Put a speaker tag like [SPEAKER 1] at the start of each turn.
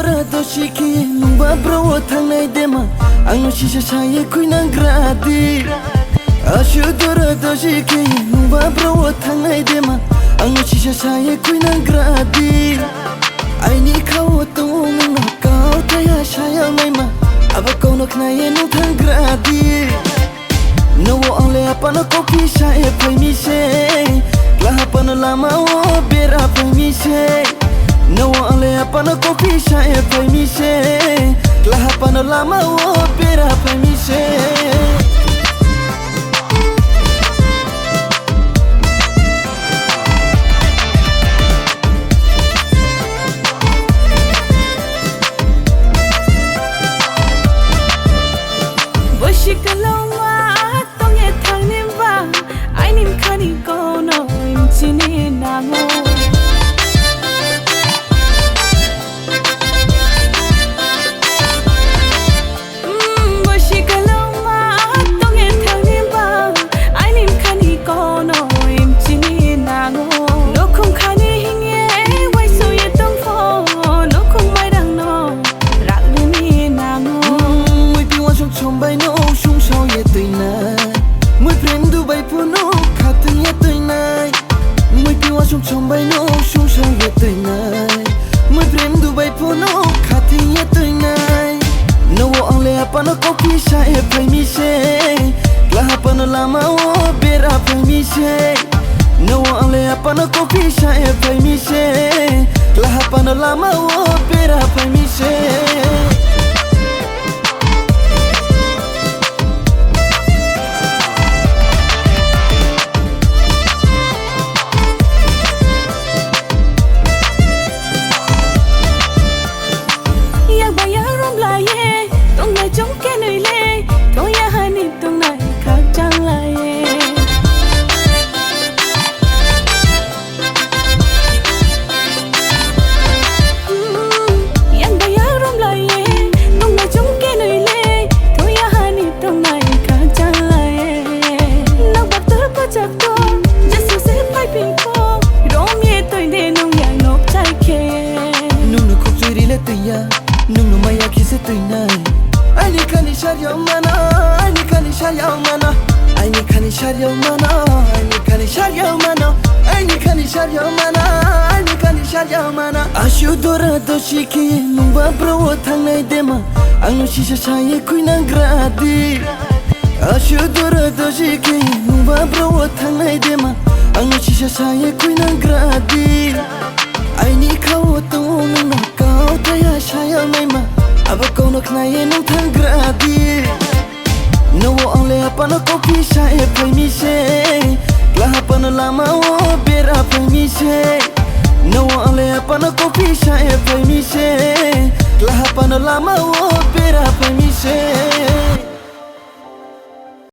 [SPEAKER 1] dora doshiki nungba bro thangnai dema ang shisha chaye kuinang gradi ashu dora doshiki nungba bro thangnai dema ang shisha chaye kuinang gradi aini khaw tung na kaw taya shaya naima aba kono knaye nu thang gradi no ole apana kopi shaye paimi she la apana lama o bera paimi she no ole apana kopi shaye paimi she la apana lama o bera paimi she
[SPEAKER 2] Shikaloma tonge thangnemba ainim khani kono imchini nango Shikaloma tonge thangnemba ainim khani kono imchini nango lokhum khani hinge waiso ye tongfo lokhum mairang no raglini nango
[SPEAKER 1] mui piwa shong chombai no mui prendo bai puno khatin ye toinai mui piwa shong chombai no shong shong ye toinai mui prendo bai puno khatin ye toinai no ole apana kopi sha e paimi she la apana lama o bera paimi she no ole apana kopi sha e paimi she la apana lama o bera paimi she nung maya kise tuinai ani khani sharyau mana ani khani sharyau mana ani khani sharyau mana ani khani sharyau mana ani khani sharyau mana ani khani sharyau mana ashu dora doshiki nungba bro thangnai dema ang shisha chaye kuinang gradi ashu dora doshiki nungba bro thangnai dema ang shisha chaye kuinang gradi aini khaw tung na kaw taya shaya naima aba kono knaye nu thang gradi no ole apana kopi shaye paimi she la apana lama o bera paimi she no ole apana kopi shaye paimi she la apana lama o bera paimi she